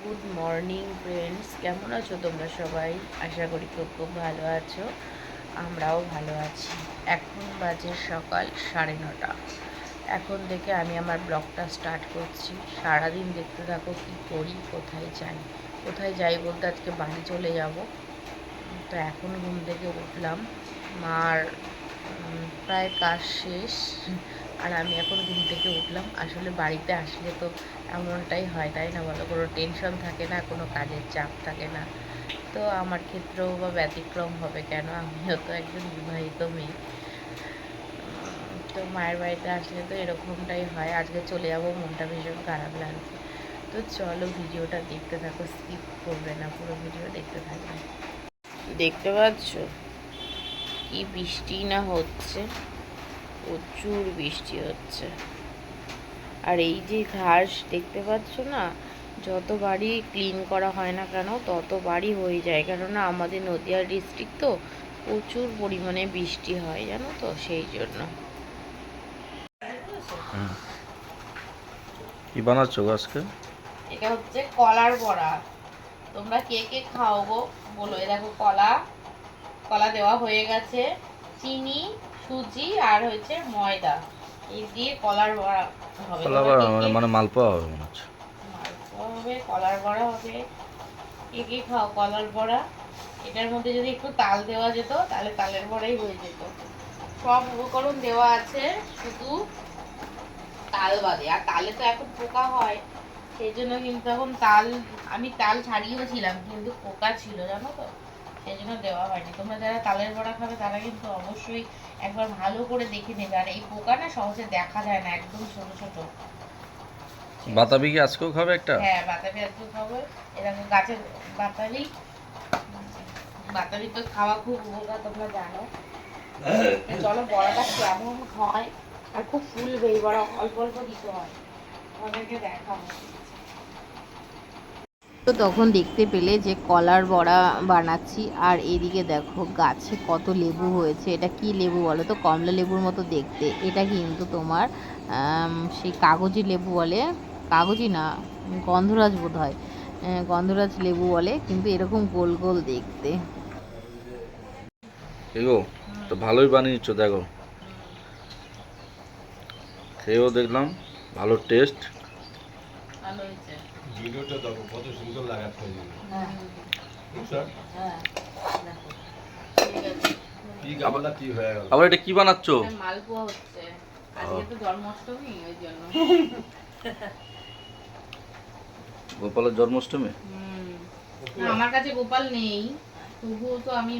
Good morning friends, কেমন আছো তোমরা সবাই? আশা করি খুব খুব ভালো আছো। আমরাও ভালো আছি। এখন বাজে সকাল 9:30। এখন থেকে আমি আমার ব্লগটা স্টার্ট করছি। সারাদিন দেখতে থাকো কী করি, কোথায় যাই বলতে আজকে বাড়ি চলে যাব। তো এখন ঘুম থেকে উঠলাম, মার প্রায় কাজ শেষ, আর আমি এখন ঘুম থেকে উঠলাম। আসলে বাড়িতে আসলে তো এমনটাই হয়, তাই না বলো? কোনো টেনশন থাকে না, কোনো কাজের চাপ থাকে না। তো আমার ক্ষেত্রেও বা ব্যতিক্রম হবে কেন, আমিও তো একজন বিবাহিত মেয়ে। তো মায়ের বাড়িতে আসলে তো এরকমটাই হয়। আজকে চলে যাবো, মনটা ভীষণ খারাপ লাগছে। তো চলো ভিডিওটা দেখতে থাকো, স্কিপ করবে না, পুরো ভিডিও দেখতে থাকবে। দেখতে পাচ্ছ কি বৃষ্টি না হচ্ছে, প্রচুর বৃষ্টি হচ্ছে। আর এই যে ঘাস দেখতে পাচ্ছ না, যত বাড়ি ক্লিন করা হয় না কেন তত বাড়ি হয়ে যায়, কেননা আমাদের নদিয়া ডিস্ট্রিক্ট তো প্রচুর পরিমাণে বৃষ্টি হয়, জানো তো, সেই জন্য। কি বানাচ্ছো আজকে? এটা হচ্ছে কলার বড়া। তোমরা কে কে খাও গো বলো। এই দেখো কলা, কলা দেওয়া হয়ে গেছে, চিনি, সুজি আর হচ্ছে ময়দা, এই দিয়ে কলার বড়া হবে। কলা তোমরা বড়া কে কে? মানে মালপোয়া হবে মনে হচ্ছে। মালপোয়া হবে, কলার বড়া হবে। কে কে খাও কলার বড়া? এটার মধ্যে যদি একটু তাল দেওয়া যেত তাহলে তালের বড়াই হয়ে যেত। সব উপকরণ দেওয়া আছে, শুধু তাল বাদে। আর তালে তো এখন পোকা হয়, সেই জন্য কিন্তু এখন আমি তাল ছাড়িয়েছিলাম, কিন্তু পোকা ছিল, জানো তো, সেই জন্য দেওয়া হয়নি। তোমরা যারা তালের বড়া খাবে তারা কিন্তু অবশ্যই একবার ভালো করে দেখে নেবে। আর এই পোকা না সহজে দেখা যায় না, একদম ছোট ছোট। বাতাবি কি আজকেও খাবে একটা? হ্যাঁ, বাতাবি আজকে খাবে। এরকম গাছের বাতাবি, বাতাবি তো খাওয়া খুব উপকার, তোমরা জানো। চলো বড়াটা কেমন হয়, আর খুব ফুলবে এই বড়া, অল্প অল্প দিতে হয়, তোমাদেরকে দেখাবো। তো তখন দেখতে পেলে যে কলার বড়া বানাচ্ছি, আর এদিকে দেখো গাছে কত লেবু হয়েছে। এটা কি লেবু বলো তো? কমলা লেবুর মতো দেখতে। এটা কিন্তু তোমার সেই কাগজি লেবু বলে, কাগজি না, গন্ধরাজ বোধ হয়, গন্ধরাজ লেবু বলে, কিন্তু এরকম গোল গোল দেখতে। এগো তো ভালোই বানিয়েছো, দেখো খেয়েও দেখলাম, ভালো টেস্ট। ভালো হয়েছে। ভিডিওটা দেখো কত সুন্দর লাগাচ্ছে। হ্যাঁ বুঝছো? হ্যাঁ, দেখো ঠিক আছে। কি গাবলা কি হয়ে গেল? আবার এটা কি বানাচ্ছো? এটা মালপোয়া হচ্ছে, আজকে তো জন্মাষ্টমী, ওই জন্য। গোপালের জন্মাষ্টমী? না, আমার কাছে গোপাল নেই, তবুও তো আমি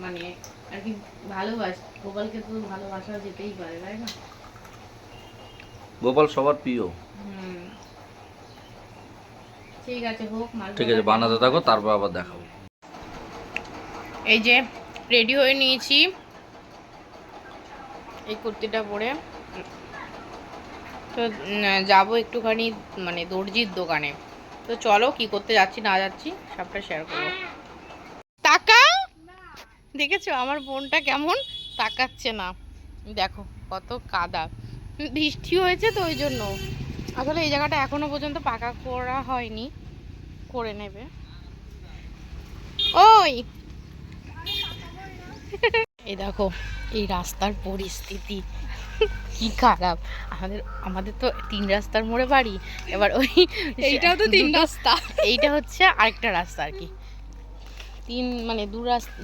মানে আর কি ভালোবাসি গোপালকে, তো ভালোবাসা যেতেই পারে, তাই না? গোপাল সবার প্রিয়। হুম, ঠিক আছে, হোক। ঠিক আছে, বানাতে থাকো, তারপর আবার দেখাবো। এই যে রেডি হয়ে নিয়েছি, এই কুর্তিটা পরে। তো যাবো একটুখানি মানে দর্জির দোকানে। তো চলো কি করতে যাচ্ছি না যাচ্ছি সবটা শেয়ার করবো। টাকা দেখেছো আমার বোনটা কেমন তাকাচ্ছে না, দেখো কত কাদা, বৃষ্টি হয়েছে তো ওই জন্য। আসলে এই জায়গাটা এখনো পর্যন্ত পাকা করা হয়নি, করে নেবে। ওই এই দেখো এই রাস্তার পরিস্থিতি কি খারাপ। আমাদের আমাদের তো 3 রাস্তার মোড়ে বাড়ি, এবার ওই এইটাও তো 3 রাস্তা, এইটা হচ্ছে আরেকটা রাস্তা আর কি। মানে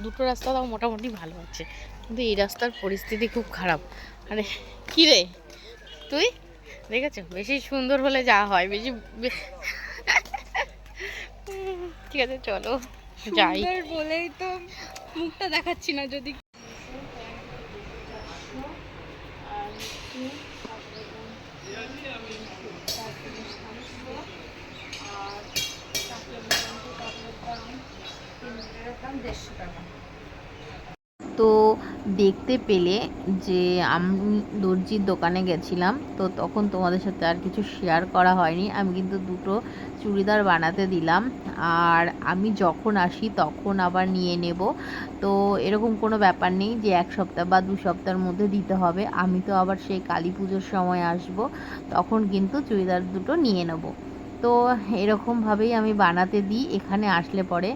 দুটো রাস্তা তাও মোটামুটি ভালো আছে, কিন্তু এই রাস্তার পরিস্থিতি খুব খারাপ। আরে কি রে তুই, দেখেছো বেশি সুন্দর হলে যা হয়, বেশি ঠিক আছে চলো যাই। সুন্দর বলেই তো মুখটা দেখাচ্ছি না। যদি তো দেখতে পেলে যে আমি দর্জির দোকানে গেছিলাম, তো তখন তোমাদের সাথে আর কিছু শেয়ার করা হয়নি। আমি কিন্তু দুটো চুড়িদার বানাতে দিলাম, আর আমি যখন আসি তখন আবার নিয়ে নেব। তো এরকম কোনো ব্যাপার নেই যে 1 সপ্তাহ বা 2 সপ্তাহের মধ্যে দিতে হবে। আমি তো আবার সেই কালী পুজোর সময় আসব, তখন কিন্তু চুড়িদার দুটো নিয়ে নেব। তো এরকমভাবেই আমি বানাতে দিই এখানে আসলে পরে।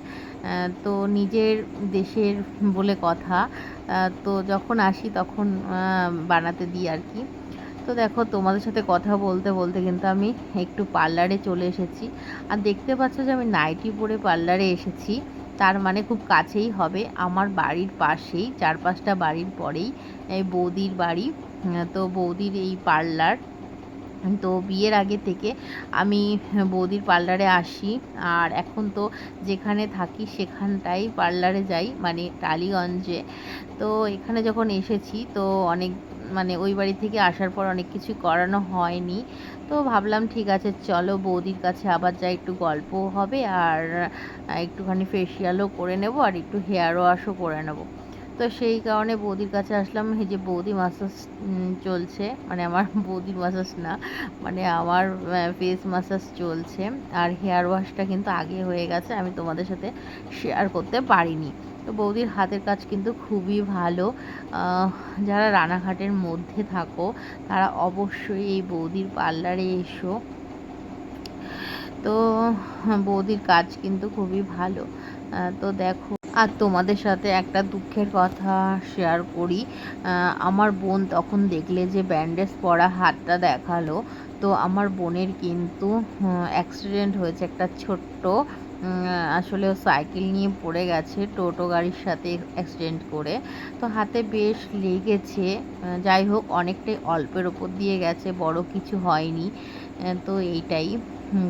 তো নিজের দেশের বলে কথা, তো যখন আসি তখন বানাতে দিই আর কি। তো দেখো তোমাদের সাথে কথা বলতে বলতে কিন্তু আমি একটু পার্লারে চলে এসেছি। আর দেখতে পাচ্ছ যে আমি নাইটি পরে পার্লারে এসেছি, তার মানে খুব কাছেই হবে, আমার বাড়ির পাশেই, 4-5টা বাড়ির পরেই এই বৌদির বাড়ি। তো বৌদির এই পার্লার, তো বিয়ের আগে থেকে আমি বৌদির পার্লারে আসি। আর এখন তো যেখানে থাকি সেখানটাই পার্লারে যাই, মানে টালিগঞ্জে। তো এখানে যখন এসেছি তো অনেক, মানে ওই বাড়ি থেকে আসার পর অনেক কিছু করানো হয়নি। তো ভাবলাম ঠিক আছে চলো বৌদির কাছে আবার যাই, একটু গল্পও হবে আর একটুখানি ফেসিয়ালও করে নেব আর একটু হেয়ার ওয়াশও করে নেব। তো সেই কারণে বৌদির কাছে আসলাম। এই যে বৌদি মাসাজ চলছে, মানে আমার বৌদির মাসাজ না, মানে আমার ফেস মাসাজ চলছে। আর হেয়ার ওয়াশটা কিন্তু আগে হয়ে গেছে, আমি তোমাদের সাথে শেয়ার করতে পারিনি। তো বৌদির হাতের কাজ কিন্তু খুবই ভালো। যারা রানাঘাটের মধ্যে থাকো তারা অবশ্যই এই বৌদির পার্লারে এসো। তো বৌদির কাজ কিন্তু খুবই ভালো। তো দেখো, আর তোমাদের সাথে একটা দুঃখের কথা শেয়ার করি। আমার বোন তখন দেখলে যে ব্যান্ডেজ পরা হাতটা দেখালো, তো আমার বোনের কিন্তু অ্যাক্সিডেন্ট হয়েছে একটা ছোট্ট। আসলে ও সাইকেল নিয়ে পড়ে গেছে টোটো গাড়ির সাথে অ্যাক্সিডেন্ট করে, তো হাতে বেশ লেগেছে। যাই হোক অনেকটাই অল্পের ওপর দিয়ে গেছে, বড় কিছু হয়নি। তো এইটাই।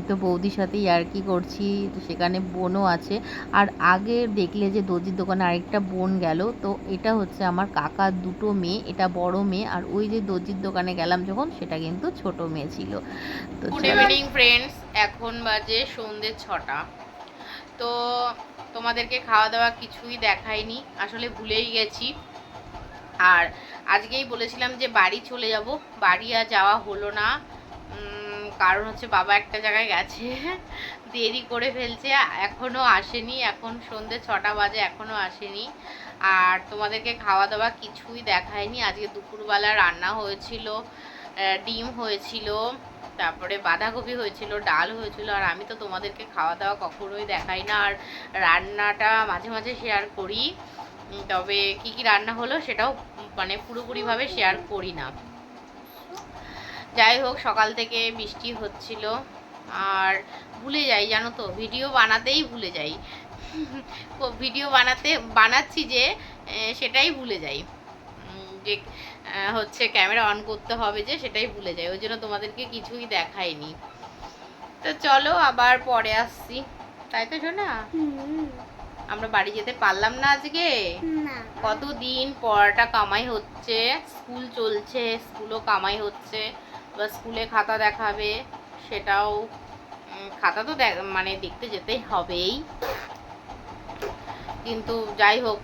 তো বৌদির সাথে ইয়ার্কি করছি, তো সেখানে বোনও আছে। আর আগে দেখলে যে দর্জির দোকানে আরেকটা বোন গেল, তো এটা হচ্ছে আমার কাকার দুটো মেয়ে, এটা বড় মেয়ে, আর ওই যে দর্জির দোকানে গেলাম যখন সেটা কিন্তু ছোট মেয়ে ছিল। তো গুড ইভিনিং ফ্রেন্ডস, এখন বাজে সন্ধ্যে 6টা। তো তোমাদেরকে খাওয়া দাওয়া কিছুই দেখাইনি, আসলে ভুলেই গেছি। আর আজকেই বলেছিলাম যে বাড়ি চলে যাব, বাড়ি আর যাওয়া হলো না। কারণ হচ্ছে বাবা একটা জায়গায় গেছে, দেরি করে ফেলছে, এখনও আসেনি। এখন সন্ধ্যে 6টা বাজে, এখনও আসেনি। আর তোমাদেরকে খাওয়া দাওয়া কিছুই দেখায়নি। আজকে দুপুরবেলা রান্না হয়েছিল, ডিম হয়েছিল, তারপরে বাঁধাকপি হয়েছিল, ডাল হয়েছিল। আর আমি তো তোমাদেরকে খাওয়া দাওয়া কখনোই দেখাই না, আর রান্নাটা মাঝে মাঝে শেয়ার করি, তবে কি কি রান্না হলো সেটাও মানে পুরোপুরিভাবে শেয়ার করি না। যাই হোক, সকাল থেকে বৃষ্টি হচ্ছিল আর ভুলে যাই, জানো তো, ভিডিও বানাতেই ভুলে যাই। ভিডিও বানাচ্ছি যে সেটাই ভুলে যাই, যে হচ্ছে ক্যামেরা অন করতে হবে যে সেটাই ভুলে যাই, ওই জন্য তোমাদেরকে কিছুই দেখাইনি। তো চলো আবার পরে আসছি, তাই তো শোনা? আমরা বাড়ি যেতে পারলাম না আজকে, কতদিন পড়াটা কামাই হচ্ছে, স্কুল চলছে, স্কুলও কামাই হচ্ছে। বা স্কুলে খাতা দেখাবে, সেটাও খাতা তো মানে দেখতে যেতেই হবেই, কিন্তু যাই হোক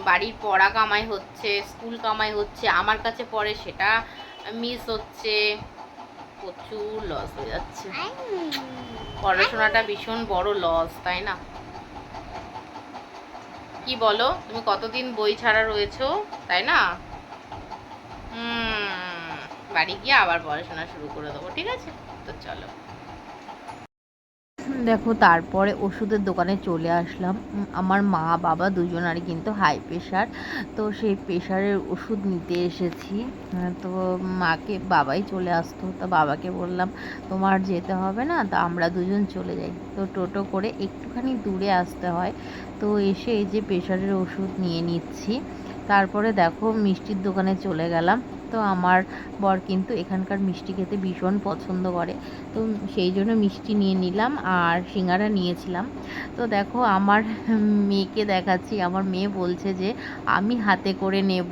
বাড়ির পড়া কামাই হচ্ছে, স্কুল কামাই হচ্ছে, আমার কাছে পড়ে সেটা মিস হচ্ছে, প্রচুর লস হয়ে যাচ্ছে। পড়াশোনাটা ভীষণ বড় লস, তাই না? কি বলো, তুমি কতদিন বই ছাড়া রয়েছো, তাই না? বাড়ি গিয়ে আবার পড়াশোনা শুরু করে দেবো, ঠিক আছে? তো চলো। দেখো তারপরে ওষুধের দোকানে চলে আসলাম। আমার মা বাবা দুজনারই কিন্তু হাই প্রেশার, তো সেই প্রেশারের ওষুধ নিতে এসেছি। তো মাকে বাবাই চলে আসতো, তো বাবাকে বললাম তোমার যেতে হবে না, তা আমরা দুজন চলে যাই। তো টোটো করে একটুখানি দূরে আসতে হয়, তো এসে এই যে প্রেশারের ওষুধ নিয়ে নিচ্ছি। তারপরে দেখো মিষ্টির দোকানে চলে গেলাম। তো আমার বর কিন্তু এখানকার মিষ্টি খেতে ভীষণ পছন্দ করে, তো সেই জন্য মিষ্টি নিয়ে নিলাম আর সিঙ্গারা নিয়েছিলাম। তো দেখো আমার মেয়েকে দেখাচ্ছি, আমার মেয়ে বলছে যে আমি হাতে করে নেব,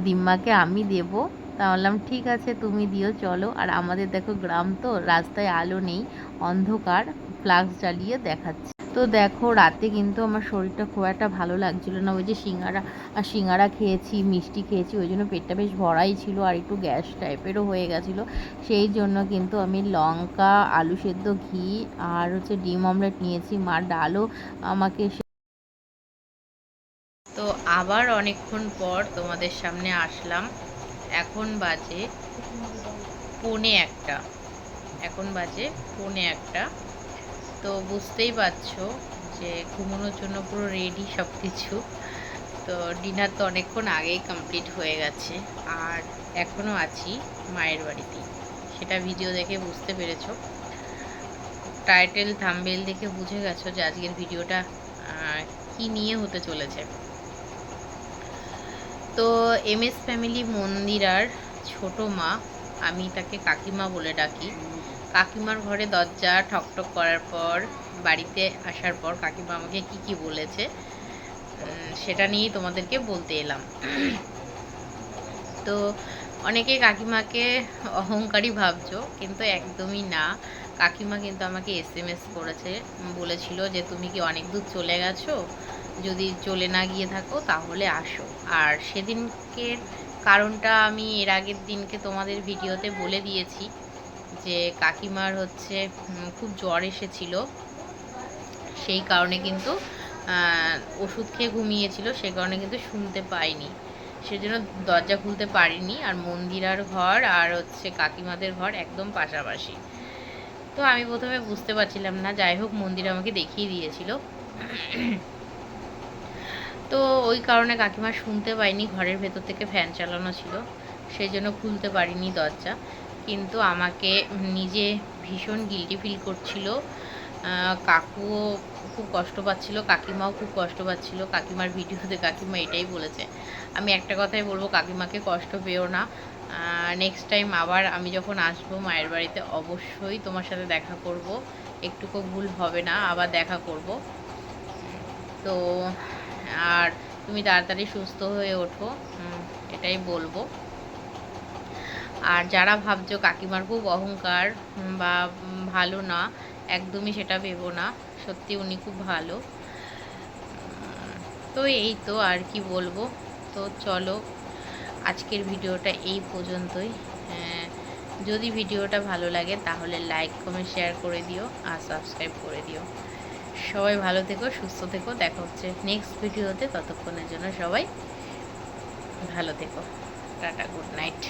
দিম্মাকে আমি দেব। তা বললাম ঠিক আছে তুমি দিও, চলো। আর আমাদের দেখো গ্রাম তো, রাস্তায় আলো নেই, অন্ধকার, ফ্লাক্স জ্বালিয়ে দেখাচ্ছে। তো দেখো রাতে কিন্তু আমার শরীরটা খুব একটা ভালো লাগছিল না, ওই যে সিঙ্গারা খেয়েছি, মিষ্টি খেয়েছি, ওই জন্য পেটটা বেশ ভরাই ছিল আর একটু গ্যাস টাইপেরও হয়ে গেছিলো। সেই জন্য কিন্তু আমি লঙ্কা, আলু সেদ্ধ, ঘি আর হচ্ছে ডিম অমলেট নিয়েছি, মার ডালও আমাকে। তো আবার অনেকক্ষণ পর তোমাদের সামনে আসলাম, এখন বাজে 1:45। এখন বাজে 1:45। তো বুঝতেই পারছো যে ঘুমানোর জন্য পুরো রেডি সব কিছু। তো ডিনার তো অনেকক্ষণ আগেই কমপ্লিট হয়ে গেছে, আর এখনও আছি মায়ের বাড়িতেই। সেটা ভিডিও দেখে বুঝতে পেরেছো, টাইটেল থাম্বনেল দেখে বুঝে গেছো যে আজকের ভিডিওটা কি নিয়ে হতে চলেছে। তো MS ফ্যামিলি মন্দিরার ছোট মা, আমি তাকে কাকিমা বলে ডাকি, কাকিমার ঘরে দরজা ঠকঠক করার পর, বাড়িতে আসার পর কাকিমা আমাকে কি কি বলেছে সেটা নিয়েই তোমাদেরকে বলতে এলাম। তো অনেকে কাকিমাকে অহংকারী ভাবছো, কিন্তু একদমই না। কাকিমা কিন্তু আমাকে SMS করেছে, বলেছিল যে তুমি কি অনেক দূর চলে গেছো, যদি চলে না গিয়ে থাকো তাহলে আসো। আর সেদিনকের কারণটা আমি এর আগের দিনকে তোমাদের ভিডিওতে বলে দিয়েছি, যে কাকিমার হচ্ছে খুব জ্বর এসেছিল, সেই কারণে কিন্তু ওষুধ খেয়ে ঘুমিয়েছিল, সে কারণে কিন্তু শুনতে পাইনি, সেজন্য দরজা খুলতে পারিনি। আর মন্দিরার ঘর আর হচ্ছে কাকিমাদের ঘর একদম পাশাপাশি। তো আমি প্রথমে বুঝতে পারছিলাম না, যাই হোক মন্দির আমাকে দেখিয়ে দিয়েছিল। তো ওই কারণে কাকিমা শুনতে পাইনি, ঘরের ভেতর থেকে ফ্যান চালানো ছিল, সেই জন্য খুলতে পারিনি দরজা। কিন্তু আমাকে নিজে ভীষণ গিল্টি ফিল করছিল, কাকুও খুব কষ্ট পাচ্ছিল, কাকিমাও খুব কষ্ট পাচ্ছিল। কাকিমার ভিডিওতে কাকিমা এটাই বলেছে। আমি একটা কথাই বলবো, কাকিমাকে কষ্ট পেও না। নেক্সট টাইম আবার আমি যখন আসবো মায়ের বাড়িতে অবশ্যই তোমার সাথে দেখা করব, একটুকু ভুল হবে না, আবার দেখা করব। তো আর তুমি তাড়াতাড়ি সুস্থ হয়ে ওঠো, এটাই বলবো। আর যারা ভাবছো কাকিমার খুব অহংকার বা ভালো না, একদমই সেটা ভেবো না, সত্যি উনি খুব ভালো। তো এই তো আর কি বলবো। তো চলো আজকের ভিডিওটা এই পর্যন্তই। যদি ভিডিওটা ভালো লাগে তাহলে লাইক কমেন্ট শেয়ার করে দিও, আর সাবস্ক্রাইব করে দিও। সবাই ভালো থেকো, সুস্থ থেকো, দেখা হচ্ছে নেক্সট ভিডিওতে। ততক্ষণের জন্য সবাই ভালো থেকো, টাটা, গুড নাইট।